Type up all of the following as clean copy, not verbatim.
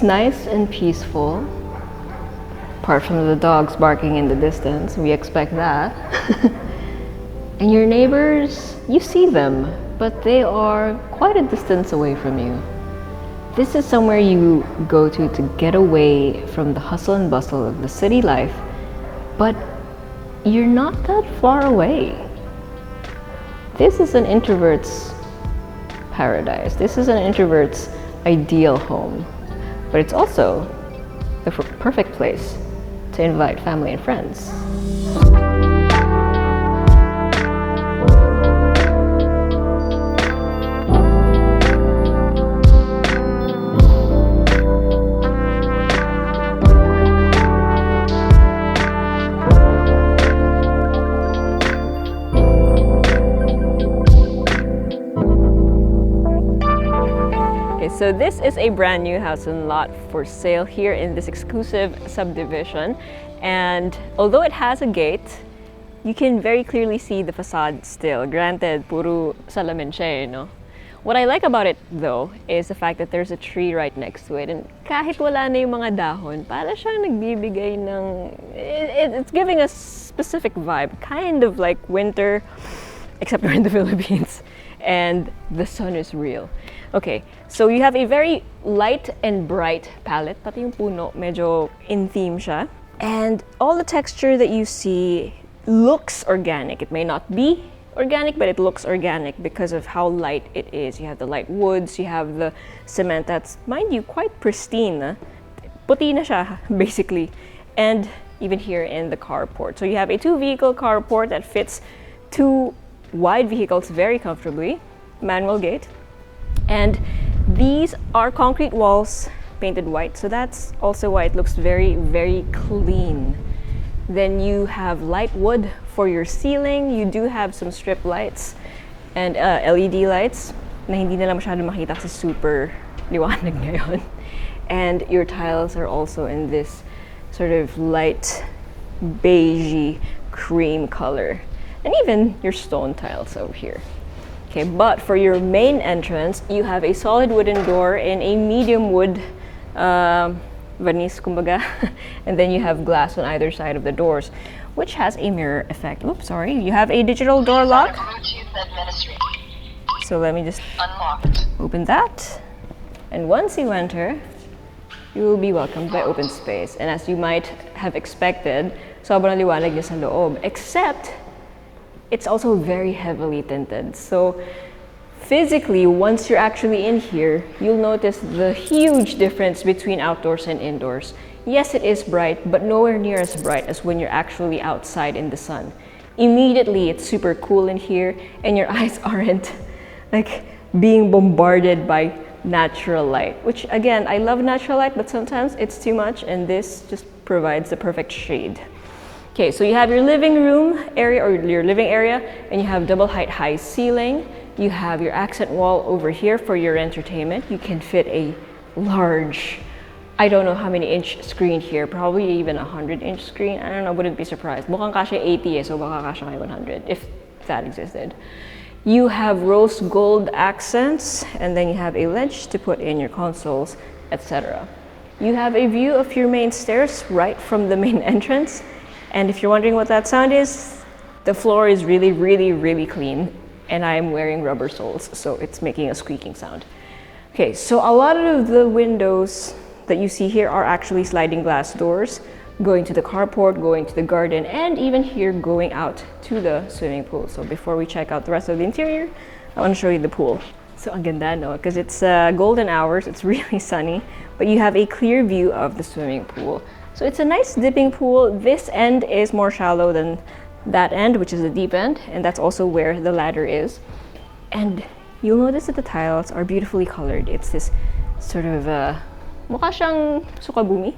nice and peaceful. Apart from the dogs barking in the distance, we expect that. And your neighbors, you see them, but they are quite a distance away from you. This is somewhere you go to get away from the hustle and bustle of the city life, but you're not that far away. This is an introvert's paradise. This is an introvert's ideal home, but it's also the perfect place to invite family and friends. So this is a brand new house and lot for sale here in this exclusive subdivision. And although it has a gate, you can very clearly see the facade still. Granted, puro salamin siya, no? What I like about it though is the fact that there's a tree right next to it. And kahit wala na yung mga dahon, para siyang nagbibigay ng... It's giving a specific vibe. Kind of like winter, except we're in the Philippines. And the sun is real. Okay, so you have a very light and bright palette. Pati yung puno, medyo in theme siya. And all the texture that you see looks organic. It may not be organic, but it looks organic because of how light it is. You have the light woods, you have the cement that's, mind you, quite pristine. Puti na siya, basically. And even here in the carport. So you have a 2-vehicle carport that fits 2 wide vehicles very comfortably. Manual gate. And these are concrete walls painted white, so that's also why it looks very, very clean. Then you have light wood for your ceiling. You do have some strip lights and LED lights na hindi nila masyado makita kasi super liwanag ngayon. And your tiles are also in this sort of light beigey cream color. And even your stone tiles over here. Okay, but for your main entrance, you have a solid wooden door and a medium wood verniz, kumbaga. And then you have glass on either side of the doors, which has a mirror effect. Oops, sorry. You have a digital door lock. So let me just open that. And once you enter, you will be welcomed by open space. And as you might have expected, sobrang liwanag niya sa loob. Except, it's also very heavily tinted. So physically, once you're actually in here, you'll notice the huge difference between outdoors and indoors. Yes, it is bright, but nowhere near as bright as when you're actually outside in the sun. Immediately, it's super cool in here and your eyes aren't like being bombarded by natural light, which again, I love natural light, but sometimes it's too much and this just provides the perfect shade. Okay, so you have your living room area or your living area, and you have double height high ceiling. You have your accent wall over here for your entertainment. You can fit a large, I don't know how many inch screen here, probably even 100-inch screen. I don't know, wouldn't be surprised. Mukhang kasha 80 eh, so baka kasha kay 100 if that existed. You have rose gold accents, and then you have a ledge to put in your consoles, etc. You have a view of your main stairs right from the main entrance. And if you're wondering what that sound is, the floor is really, really, really clean. And I'm wearing rubber soles, so it's making a squeaking sound. Okay, so a lot of the windows that you see here are actually sliding glass doors, going to the carport, going to the garden, and even here going out to the swimming pool. So before we check out the rest of the interior, I want to show you the pool. So ang ganda, no? Because it's golden hours, it's really sunny, but you have a clear view of the swimming pool. So it's a nice dipping pool. This end is more shallow than that end, which is the deep end, and that's also where the ladder is. And you'll notice that the tiles are beautifully colored. It's this sort of mukha siyang sukabumi.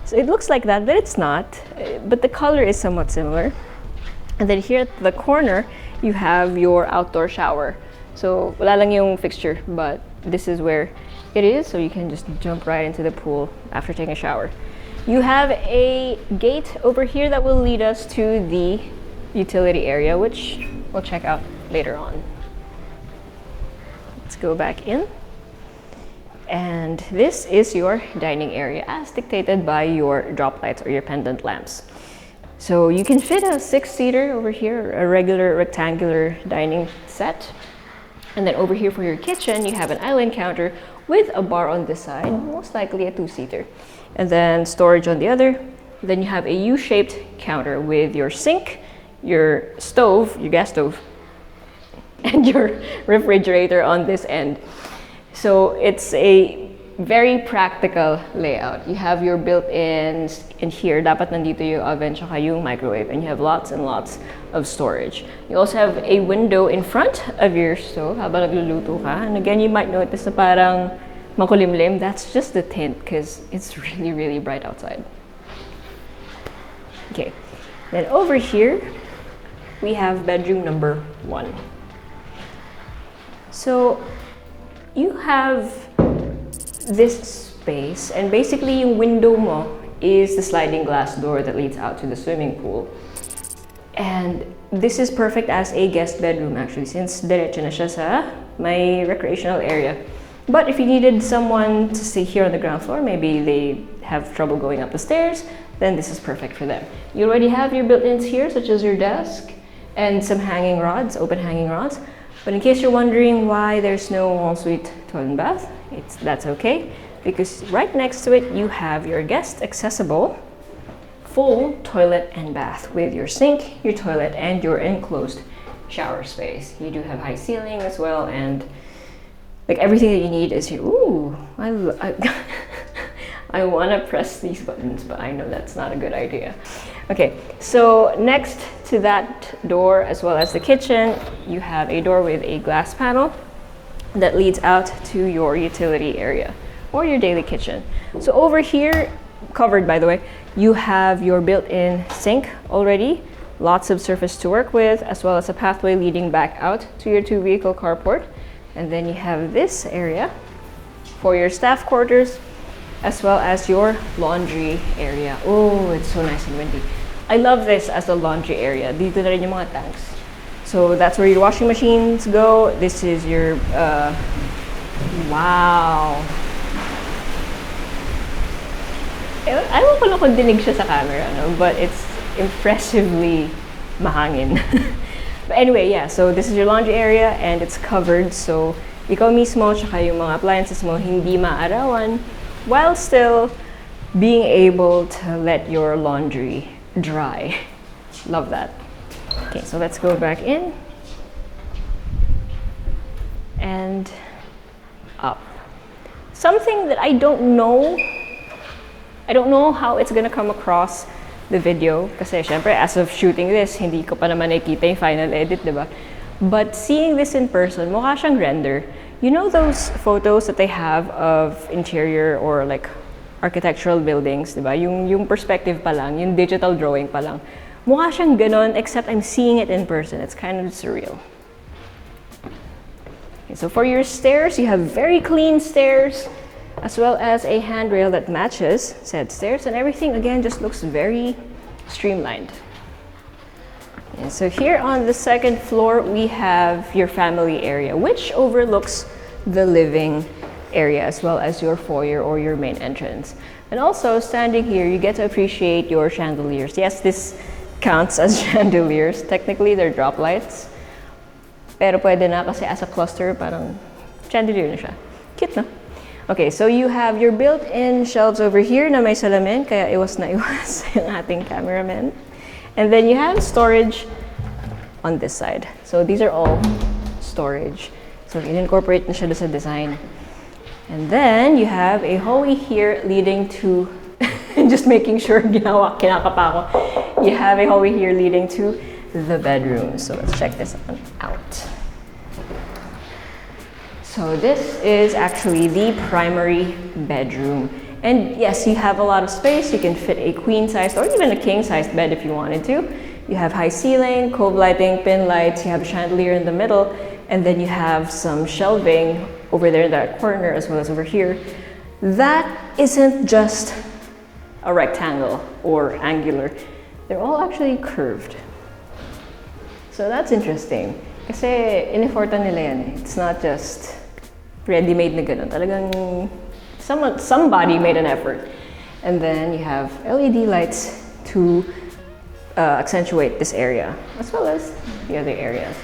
So it looks like that, but it's not. But the color is somewhat similar. And then here at the corner, you have your outdoor shower. So wala lang yung fixture, but this is where it is, so you can just jump right into the pool after taking a shower. You have a gate over here that will lead us to the utility area, which we'll check out later on. Let's go back in. And this is your dining area as dictated by your drop lights or your pendant lamps. So you can fit a 6-seater over here, a regular rectangular dining set. And then over here for your kitchen, you have an island counter with a bar on this side, most likely a 2-seater. And then storage on the other. Then you have a U-shaped counter with your sink, your stove, your gas stove, and your refrigerator on this end. So it's a very practical layout. You have your built-ins in here. Dapat nandito yung oven tsaka yung microwave, and you have lots and lots of storage. You also have a window in front of your stove habang nagluluto ka. And again, you might notice na parang makulimlim. That's just the tint because it's really, really bright outside. Okay, then over here, we have bedroom number 1. So you have this space, and basically yung window mo is the sliding glass door that leads out to the swimming pool. And this is perfect as a guest bedroom actually, since diretso na siya sa may recreational area. But if you needed someone to stay here on the ground floor, maybe they have trouble going up the stairs, then this is perfect for them. You already have your built-ins here, such as your desk and some hanging rods, open hanging rods. But in case you're wondering why there's no ensuite toilet and bath, that's okay, because right next to it you have your guest accessible full toilet and bath with your sink, your toilet, and your enclosed shower space. You do have high ceiling as well, and like everything that you need is here. Ooh, I want to press these buttons, but I know that's not a good idea. Okay, so next to that door, as well as the kitchen, you have a door with a glass panel that leads out to your utility area or your daily kitchen. So over here, covered by the way, you have your built-in sink already, lots of surface to work with, as well as a pathway leading back out to your 2-vehicle carport. And then you have this area for your staff quarters, as well as your laundry area. Oh, it's so nice and windy. I love this as a laundry area. Dito na rin yung mga tanks. So that's where your washing machines go. This is your, wow. Ewan ko lang kung dinig siya sa camera, no? But it's impressively mahangin. But anyway, yeah, so this is your laundry area and it's covered. So ikaw mismo tsaka yung mga appliances mo hindi maarawan, while still being able to let your laundry dry. Love that. Okay, so let's go back in and up. Something that I don't know how it's gonna come across the video kasi syempre as of shooting this, hindi ko pa naman nakikita yung final edit, diba? But seeing this in person, mukha siyang render. You know those photos that they have of interior or like architectural buildings, diba? Yung perspective pa lang, yung digital drawing pa lang. Mukha siyang ganon, except I'm seeing it in person. It's kind of surreal. Okay, so for your stairs, you have very clean stairs, as well as a handrail that matches said stairs, and everything again just looks very streamlined. And so here on the second floor, we have your family area, which overlooks the living area as well as your foyer or your main entrance. And also, standing here, you get to appreciate your chandeliers. Yes, this counts as chandeliers. Technically, they're drop lights. Pero pwede na kasi as a cluster, parang chandelier na siya. Cute, no? Okay, so you have your built-in shelves over here na may salamin, kaya iwas na iwas yung ating cameraman. And then you have storage on this side. So these are all storage. So in-incorporate na siya sa design. And then you have a hallway here leading to, just making sure kinaka pa ako. You have a hallway here leading to the bedroom. So let's check this one out. So this is actually the primary bedroom. And yes, you have a lot of space. You can fit a queen-sized or even a king-sized bed if you wanted to. You have high ceiling, cove lighting, pin lights. You have a chandelier in the middle. And then you have some shelving over there in that corner as well as over here. That isn't just a rectangle or angular. They're all actually curved. So that's interesting. Kasi inifortan nila yan eh. It's not just ready-made na ganun. Talagang somebody made an effort. And then you have LED lights to accentuate this area, as well as the other areas.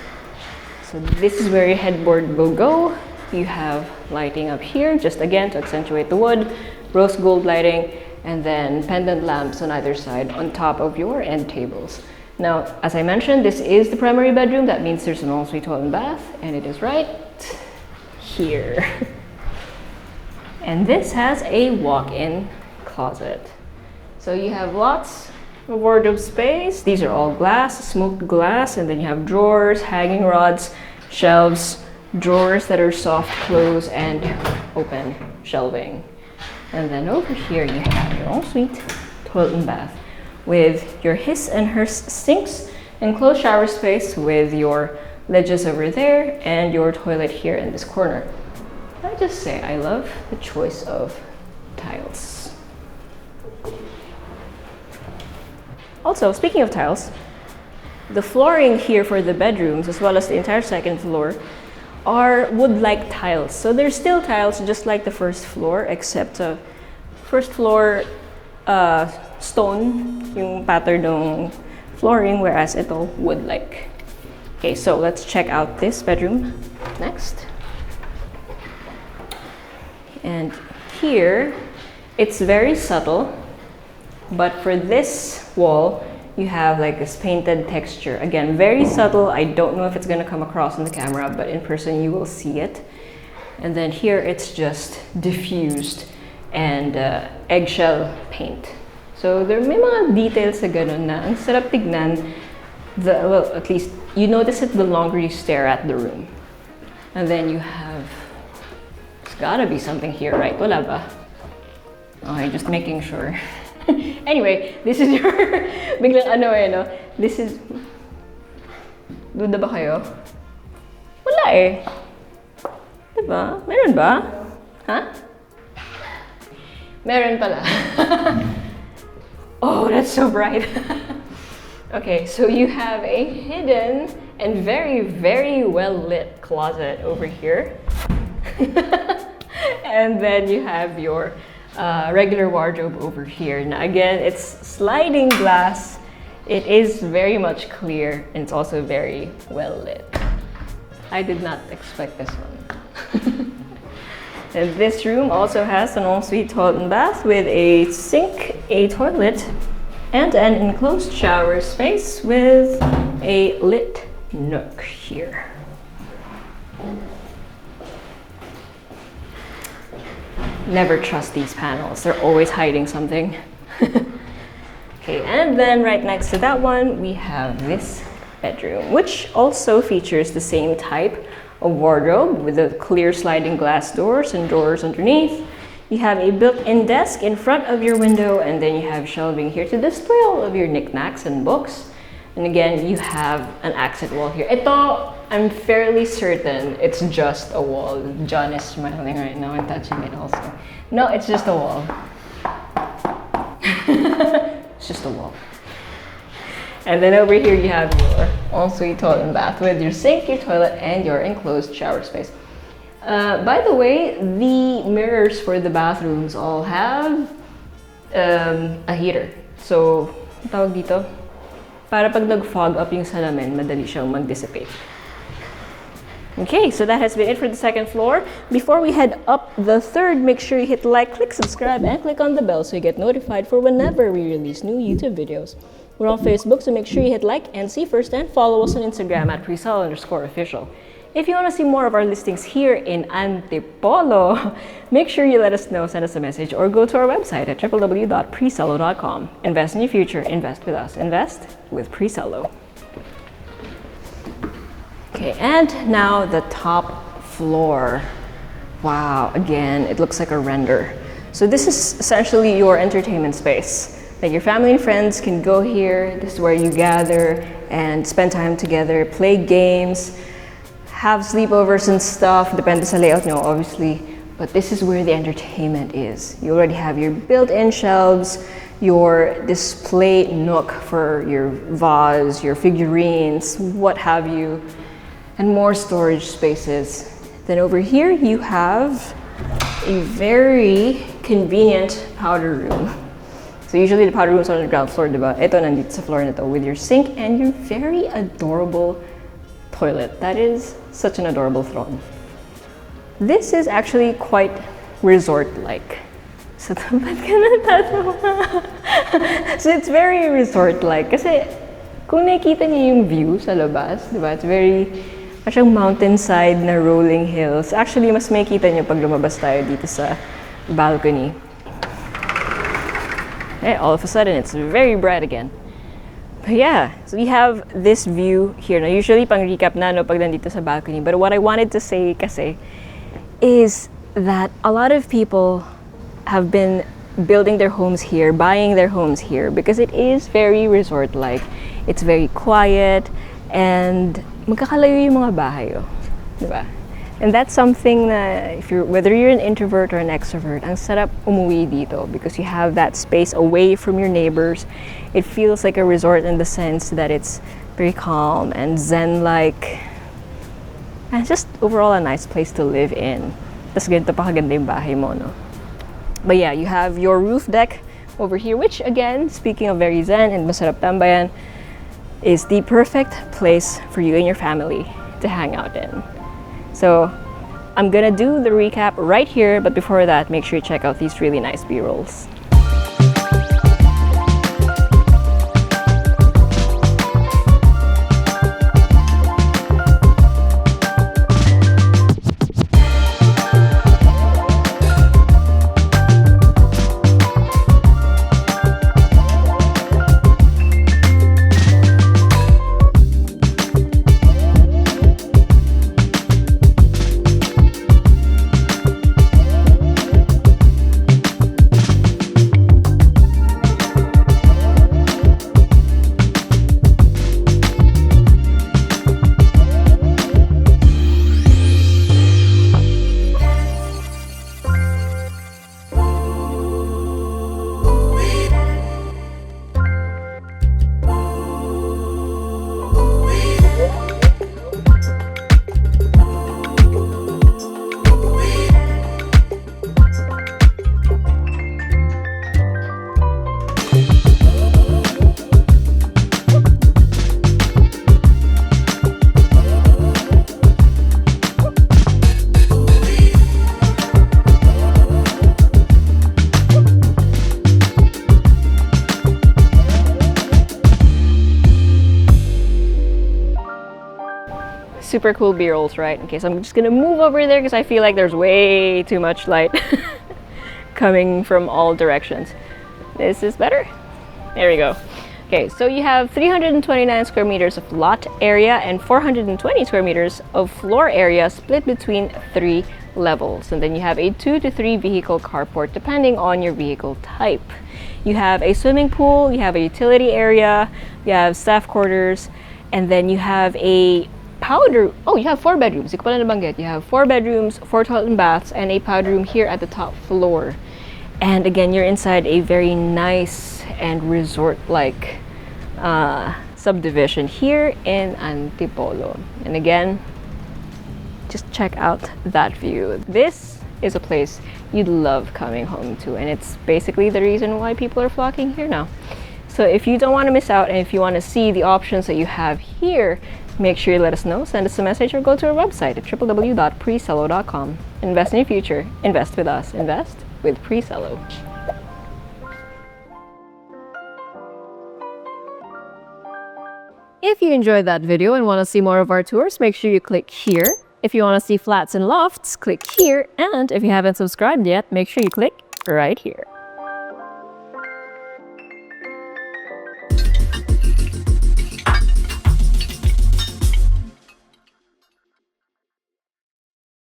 So this is where your headboard will go. You have lighting up here, just again to accentuate the wood, rose gold lighting, and then pendant lamps on either side on top of your end tables. Now, as I mentioned, this is the primary bedroom. That means there's an ensuite toilet and bath, and it is right here. And this has a walk-in closet. So you have lots of wardrobe space. These are all glass, smoked glass, and then you have drawers, hanging rods, shelves, drawers that are soft close, and open shelving. And then over here you have your ensuite toilet and bath with your his and hers sinks, enclosed shower space with your ledges over there, and your toilet here in this corner. I just say I love the choice of tiles. Also, speaking of tiles, the flooring here for the bedrooms, as well as the entire second floor, are wood-like tiles. So they're still tiles just like the first floor, except first floor stone yung pattern ng flooring, whereas ito wood-like. Okay, so let's check out this bedroom next. And here, it's very subtle, but for this wall, you have like this painted texture. Again, very subtle. I don't know if it's gonna come across on the camera, but in person you will see it. And then here it's just diffused and eggshell paint. So there may mga details sa ganun na ang sarap tignan. Well, at least you notice it the longer you stare at the room. And then you have, there's gotta be something here, right? Wala ba? Okay, just making sure. Anyway, this is your biglang ano eh, no? This is, duda ba kayo? Wala eh. Diba? Meron ba? Ha? Meron pala. Oh, that's so bright. Okay, so you have a hidden and very, very well lit closet over here. And then you have your regular wardrobe over here. Now again, it's sliding glass. It is very much clear, and it's also very well lit. I did not expect this one. And this room also has an ensuite toilet and bath with a sink, a toilet, and an enclosed shower space with a lit nook here. Never trust these panels. They're always hiding something. Okay, and then right next to that one, we have this bedroom, which also features the same type of wardrobe with the clear sliding glass doors and drawers underneath. You have a built-in desk in front of your window, and then you have shelving here to display all of your knickknacks and books. And again, you have an accent wall here. Ito, I'm fairly certain it's just a wall. John is smiling right now and touching it also. No, it's just a wall. It's just a wall. And then over here you have your ensuite toilet and bath with your sink, your toilet, and your enclosed shower space. By the way, the mirrors for the bathrooms all have a heater. So, tawag dito? Para pag nag-fog up yung salamin, madali siyang mag-dissipate. Okay, so that has been it for the second floor. Before we head up the third, make sure you hit like, click subscribe, and click on the bell so you get notified for whenever we release new YouTube videos. We're on Facebook, so make sure you hit like and see first, and follow us on Instagram at Presello_official. If you want to see more of our listings here in Antipolo, make sure you let us know, send us a message, or go to our website at www.presello.com. Invest in your future, invest with us. Invest with Presello. Okay, and now the top floor. Wow, again, it looks like a render. So this is essentially your entertainment space. Like your family and friends can go here. This is where you gather and spend time together, play games, have sleepovers and stuff. Depende sa layout nyo, obviously. But this is where the entertainment is. You already have your built-in shelves, your display nook for your vase, your figurines, what have you, and more storage spaces. Then over here, you have a very convenient powder room. So usually the powder rooms are on the ground floor, diba? Ito nandito sa floor nito with your sink and your very adorable toilet. That is such an adorable throne. This is actually quite resort-like. So, so it's very resort-like. Kasi kung nakikita niyo yung view sa labas, diba? It's very, masyang mountainside na rolling hills. Actually, mas makikita niyo pag lumabas tayo dito sa balcony. Okay, all of a sudden, it's very bright again. But yeah, so we have this view here. Now, usually, pang recap na no, pag nandito sa balcony. But what I wanted to say kasi is that a lot of people have been building their homes here, buying their homes here, because it is very resort-like. It's very quiet, and magkakalayo yung mga bahay, oh. Diba? And that's something na whether you're an introvert or an extrovert, ang sarap umuwi dito because you have that space away from your neighbors. It feels like a resort in the sense that it's very calm and zen-like. And it's just overall a nice place to live in. Tas ganito pa kaganda yung bahay mo, no? But yeah, you have your roof deck over here, which again, speaking of very zen and masarap tambayan, is the perfect place for you and your family to hang out in. So I'm gonna do the recap right here, but before that, make sure you check out these really nice B-rolls. Super cool B-rolls, right? Okay, so I'm just gonna move over there because I feel like there's way too much light coming from all directions. This is better. There we go. Okay, so you have 329 square meters of lot area and 420 square meters of floor area split between 3 levels. And then you have a 2 to 3 vehicle carport depending on your vehicle type. You have a swimming pool, you have a utility area, you have staff quarters, and then you have a you have 4 bedrooms. You have 4 bedrooms, 4 toilet and baths, and a powder room here at the top floor. And again, you're inside a very nice and resort-like subdivision here in Antipolo. And again, just check out that view. This is a place you'd love coming home to, and it's basically the reason why people are flocking here now. So if you don't want to miss out, and if you want to see the options that you have here, make sure you let us know, send us a message, or go to our website at www.presello.com. Invest in your future. Invest with us. Invest with Presello. If you enjoyed that video and want to see more of our tours, make sure you click here. If you want to see flats and lofts, click here. And if you haven't subscribed yet, make sure you click right here.